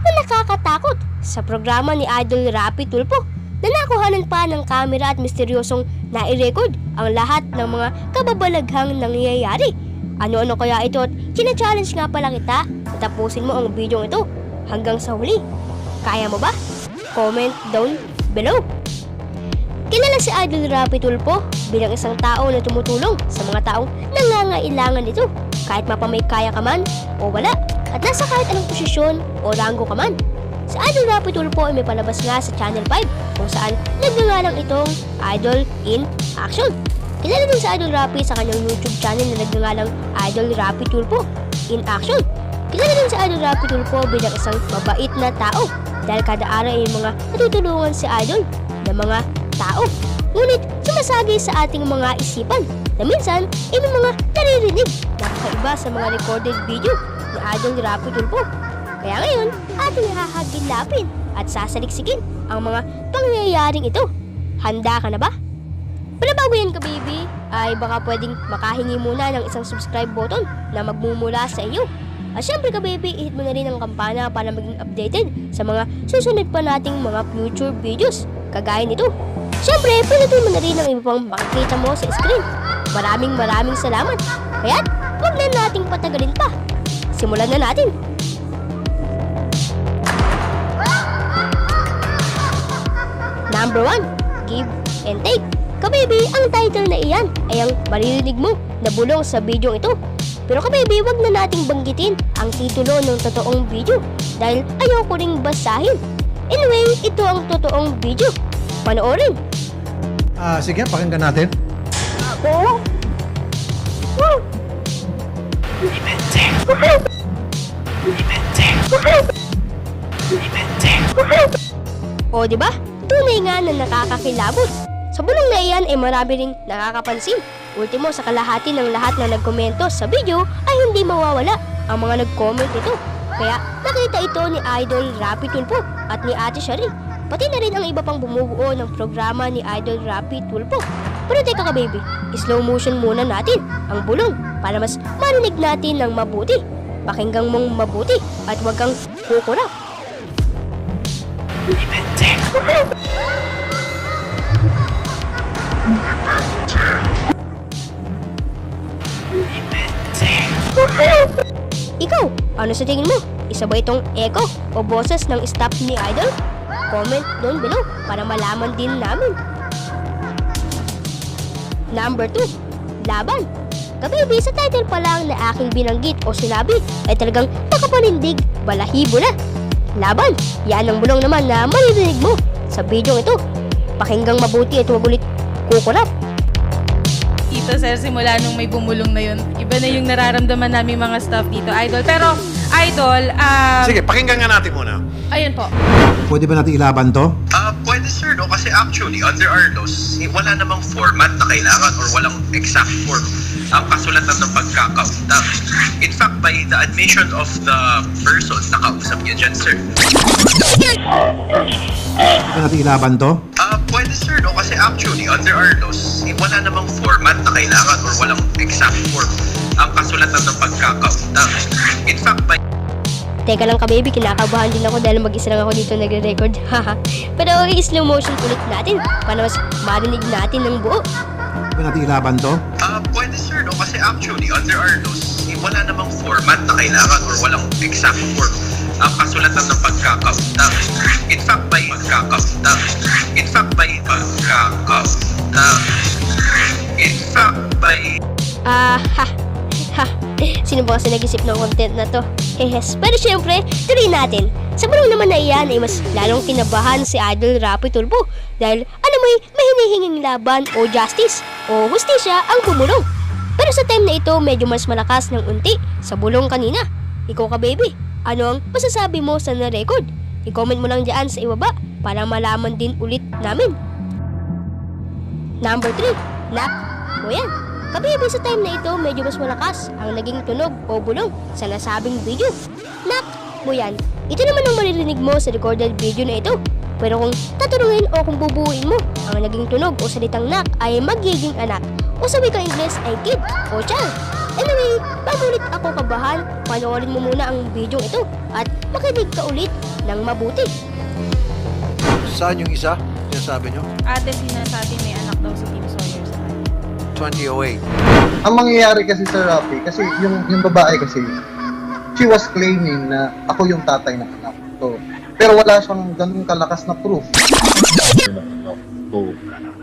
na nakakatakot sa programa ni Idol Rapi Tulfo na nakuhanan pa ng kamera at misteryosong nai-record ang lahat ng mga kababalaghang nangyayari. Ano-ano kaya ito at challenge nga pala kita na tapusin mo ang video ito hanggang sa huli. Kaya mo ba? Comment down below. Kilala si Idol Rapi Tulfo bilang isang tao na tumutulong sa mga taong nangangailangan nito kahit mapamaykaya ka man o wala at nasa kahit anong posisyon o ranggo ka man. Si Idol Rapi Tulfo ay may palabas nga sa Channel 5 kung saan nagngangalang itong Idol in Action. Kilala din si Idol Rapi sa kanyang YouTube channel na nagngangalang Idol Rapi Tulfo in Action. Kilala din si Idol Rapi Tulfo bilang isang mabait na tao dahil kada araw ay mga natutulungan si Idol ng mga tao. Ngunit sumasagi sa ating mga isipan na minsan ay may mga naririnig na kakaiba sa mga recorded video ni Idol Rapi Tulfo. Kaya ngayon, ating hahagilapin at sasaliksikin ang mga pangyayaring ito. Handa ka na ba? Pero bago yan ka baby, ay baka pwedeng makahingi muna ng isang subscribe button na magmumula sa iyo. At syempre ka baby, i-hit mo na rin ang kampana para maging updated sa mga susunod pa nating mga future videos kagaya nito. Syempre, pinutin mo na rin ang iba pang makikita mo sa screen. Maraming salamat. Kaya't huwag na nating patagalin pa. Simulan na natin. Number 1, Give and Take. Kababy, ang title na iyan ay ang maririnig mo na bulong sa video ito. Pero kababy, wag na nating banggitin ang titulo ng totoong video dahil ayaw ko ring basahin. Anyway, ito ang totoong video. Panoorin. Sige, pakinggan natin. Oo. O diba? Tunay nga na nakakakilabot. Sa bulong na iyan ay marami ring nakakapansin. Ultimo sa kalahati ng lahat na nagkomento sa video ay hindi mawawala ang mga nag-comment ito. Kaya nakita ito ni Idol Rapi Tulfo at ni Ate Shari. Pati na rin ang iba pang bumubuo ng programa ni Idol Rapi Tulfo. Pero teka ka baby, slow motion muna natin ang bulong para mas marinig natin ng mabuti. Pakinggan mong mabuti at huwag kang kukurap. Ikaw, ano sa tingin mo? Isa ba itong echo o boses ng staff ni Idol? Comment down below para malaman din namin. Number 2, Laban. Kababy, sa title pa lang na aking binanggit o sinabi ay talagang makapanindig, balahibo na. Laban, yan ang bulong naman na maririnig mo sa video ito. Pakinggang mabuti at huwag ulit kukurap. Dito sir, simula nung may bumulong na yun, iba na yung nararamdaman namin mga staff dito, Idol. Pero, Idol, Sige, pakinggan nga natin muna. ayun po. Pwede ba natin ilaban to? Pwede sir, no? Kasi actually, under our laws, wala namang format na kailangan or walang exact form ang kasulatan ng pagkakaunta. In fact, by the admission of the person, nakausap niya dyan, sir. Pwede ba natin ilaban to? Pwede sir, no? Kasi actually, under our laws, wala namang format na kailangan or walang exact form ang kasulatan ng pagkakaunta. In fact, by Teka lang ka baby, kinakabahan din ako dahil mag-isa lang ako dito nagre-record. Pero i-slow motion ulit natin para mas marinig natin ng buo. Pwede ba natin ilaban to? Pwede sir, no? Kasi actually, under our laws, wala namang format na kailangan or walang exact form ang kasulatan ng pagkakaunta. In fact, by pagkakaunta. In fact, by pagkakaunta. In fact, by... Sino ba kasi nag-isip ng content na to? Hehes. Pero syempre, tuloy natin. Sa bulong naman na iyan ay mas lalong kinabahan si Idol Rapi Tulfo dahil may hinihinging laban o justice o hustisya ang bumulong. Pero sa time na ito, medyo mas malakas ng unti sa bulong kanina. Ikaw ka baby, ano ang masasabi mo sa na-record? I-comment mo lang dyan sa ibaba para malaman din ulit namin. Number 3, Nak mo yan. Kababy, sa time na ito, medyo mas malakas ang naging tunog o bulong sa nasabing video. Nak mo yan. Ito naman ang maririnig mo sa recorded video na ito. Pero kung tatanungin o kung bubuuin mo, ang naging tunog o salitang nak ay magiging anak o sa wikang Ingles ay kid o child. Anyway, bago ulit ako kabahan, panoorin mo muna ang video ito at makinig magkaulit ng mabuti. Saan yung isa? Sinasabi nyo? Ate, sinasabi may anak daw si Team Sawyer sa kanya. 2008. Ang mangyayari kasi Sir Rafi, kasi yung babae kasi, she was claiming na ako yung tatay ng anak ko. Pero wala siyang ganun kalakas na proof.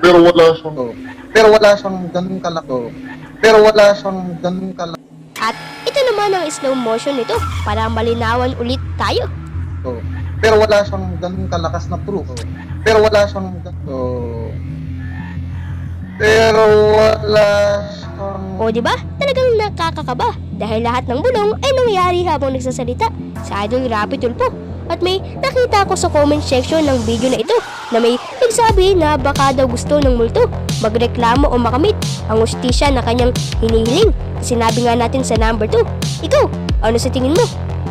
Pero wala siyang ganun kalakas. At ito naman ang slow motion nito para malinawan ulit tayo. Pero wala siyang ganun kalakas na proof. Pero wala siyang O di ba? Talagang nakakakaba dahil lahat ng bulong ay nangyayari habang nagsasalita sa Idol Rapi Tulfo. At may nakita ko sa comment section ng video na ito na may nagsabi na baka daw gusto ng multo magreklamo o makamit ang hustisya na kanyang hinihiling. Sinabi nga natin sa number 2. Ikaw, ano sa tingin mo?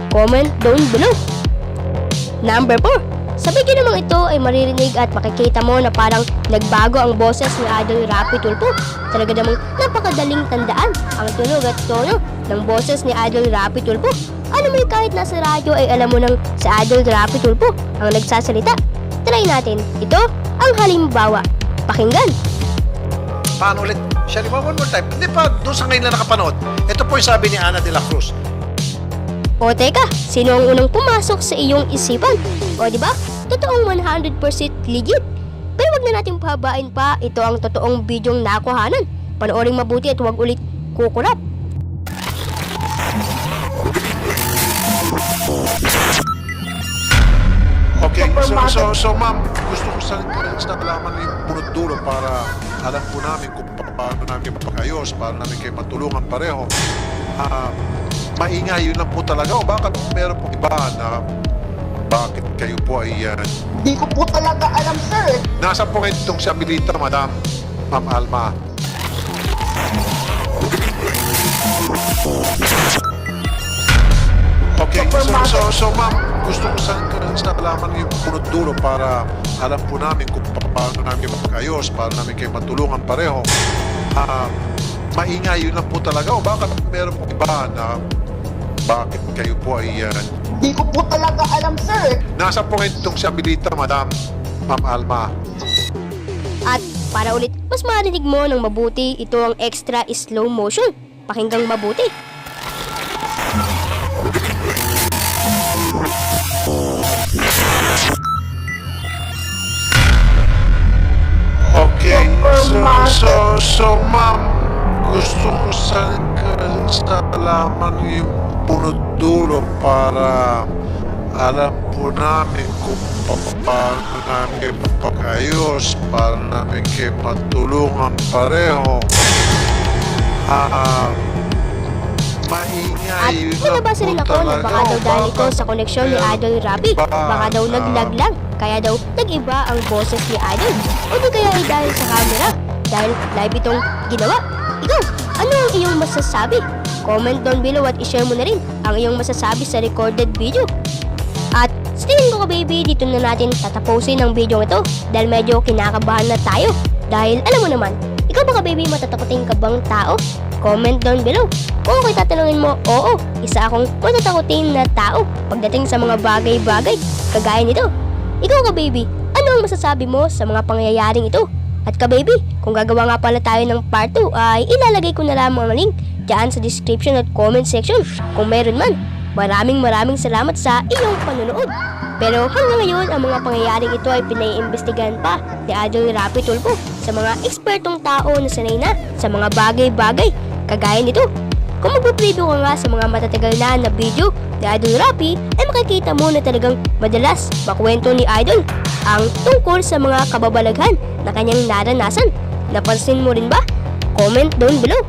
Comment down below. Number 4. Sa video namang ito ay maririnig at makikita mo na parang nagbago ang boses ni Idol Rapi Tulfo. Talaga namang napakadaling tandaan ang tunog at tono ng boses ni Idol Rapi Tulfo. Ano mo kahit nasa radyo ay alam mo nang sa Idol Rapi Tulfo ang nagsasalita. Try natin. Ito ang halimbawa. Pakinggan. Paano ulit? Shelly, one more time. Hindi pa doon sa ngayon na nakapanood. Ito po yung sabi ni Ana de la Cruz. O teka, sino ang unang pumasok sa iyong isipan? O di ba? Totoong 100% legit. Pero wag na natin pahabain pa, ito ang totoong bidyong nakuhanan. Panoorin mabuti at huwag ulit kukurap. Okay, so ma'am, gusto ko sa nalaman yung punot dulo para alam po namin kung paano namin mapagayos, paano namin kayo matulungan pareho. Maingay, yun lang po talaga o baka meron po iba na bakit kayo po ay Di ko po talaga alam, sir. nasa po kayo itong si Abilita, Madam Ma'am Alma? Okay, so ma'am, gusto ko sa nalaman yung punot dulo para alam po namin kung paano namin mapagayos, paano namin kayo matulungan pareho. Maingay, yun lang po talaga o baka meron po iba na bakit kayo po ay Di ko po talaga alam, sir. nasa po kayo itong si Abilita, Madam Ma'am Alma? At para ulit mas marinig mo ng mabuti, ito ang extra slow motion. Pakinggang mabuti. Okay, so ma'am, gusto ko sa alaman yung punot dulo para alam po namin kung paano namin kayo mapagayos, paano namin kayo matulungan pareho. At Maingay, nabasa rin ako na baka daw dahil ito sa koneksyon ni Idol Rapi, baka daw naglag lang, kaya daw nag-iba ang boses ni Idol. O di kaya ay dahil sa camera, dahil live itong ginawa. Ikaw, ano ang iyong masasabi? Comment down below at ishare mo na rin ang iyong masasabi sa recorded video. At sa tingin ko ka baby, dito na natin tatapusin ang video ito dahil medyo kinakabahan na tayo. Dahil alam mo naman, ikaw ba ka baby matatakotin ka bang tao? Comment down below. Kung ako'y tatanungin mo, oo, isa akong matatakotin na tao pagdating sa mga bagay-bagay kagaya nito. Ikaw ka baby, ano ang masasabi mo sa mga pangyayaring ito? At ka baby, kung gagawa nga pala tayo ng part 2 ay ilalagay ko na lamang ang link dyan sa description at comment section kung meron man. Maraming salamat sa iyong panonood. Pero hanggang ngayon, ang mga pangyayaring ito ay pinaiimbestigahan pa ni Idol Rapi Tulfo sa mga ekspertong tao na sanay na sa mga bagay-bagay kagaya nito. Kung magpa-preview ka nga sa mga matatagal na video ni Idol Rapi, ay makikita mo na talagang madalas makwento ni Idol ang tungkol sa mga kababalaghan na kanyang naranasan. Napansin mo rin ba? Comment down below.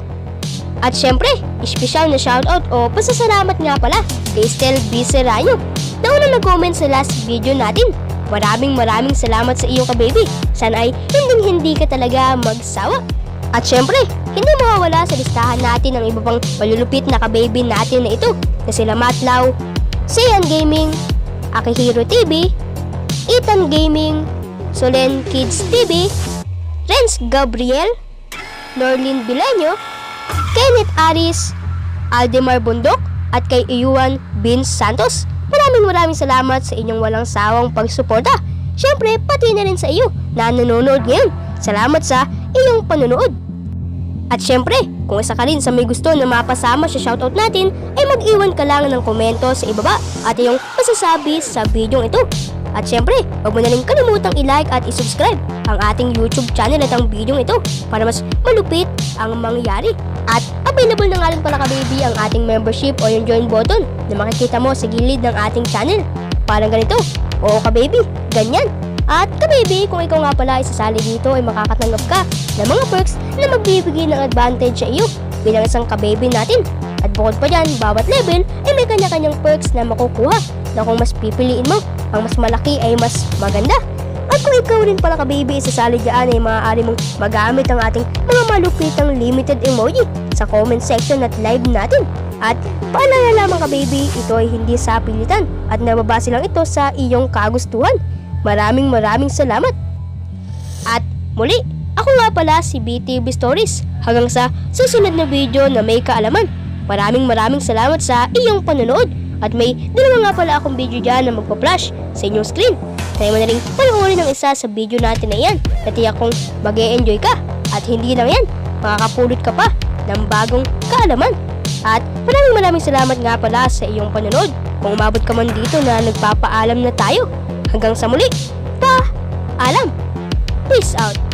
At syempre, espesyal na shoutout o pasasalamat nga pala kay Estel B. Serrano na unang nag-comment sa last video natin. Maraming salamat sa iyo ka baby. Sana ay hindi ka talaga magsawa. At syempre, hindi mawawala sa listahan natin ang iba pang malulupit na ka-baby natin na ito na sila Matlaw, Seiyan Gaming, Akihiro TV, Ethan Gaming, Solen Kids TV, Renz Gabriel, Norlin Bilanyo, Kenneth Aris, Aldemar Bundok at kay Iwan Bin Santos. maraming salamat sa inyong walang sawang pagsuporta. Syempre, pati na rin sa iyo na nanonood ngayon. Salamat sa iyong panonood. At syempre, kung isa ka rin sa may gusto na mapasama sa shoutout natin, ay mag-iwan ka lang ng komento sa ibaba at iyong masasabi sa video ito. At syempre, huwag mo na rin kalimutang i-like at i-subscribe ang ating YouTube channel at ang video ito para mas malupit ang mangyayari. At available na nga rin pala ka-baby ang ating membership o yung join button na makikita mo sa gilid ng ating channel. Parang ganito, oo ka-baby, ganyan. At ka-baby, kung ikaw nga pala ay sasali dito ay makakatanggap ka ng mga perks na magbibigay ng advantage sa iyo bilang isang ka-baby natin. At bukod pa dyan, bawat level ay may kanya-kanyang perks na makukuha na kung mas pipiliin mo, ang mas malaki ay mas maganda. At kung ikaw rin pala ka-baby ay sasali dyan ay maaari mong magamit ang ating mga malupitang limited emoji sa comment section at live natin. At paalala lamang ka-baby, ito ay hindi sa pilitan at nababase lang ito sa iyong kagustuhan. Maraming salamat. At muli, ako nga pala si BTV Stories. Hanggang sa susunod na video na may kaalaman. Maraming salamat sa iyong panonood. At may dalawa nga pala akong video dyan na magpa-flash sa inyong screen. Kaya mo na rin panoorin ang isa sa video natin na yan. Natiyak kong mag-e-enjoy ka. At hindi lang yan, makakapulot ka pa ng bagong kaalaman. At maraming salamat nga pala sa iyong panonood. Kung umabot ka man dito na nagpapaalam na tayo. Hanggang sa muli, paalam! Peace out!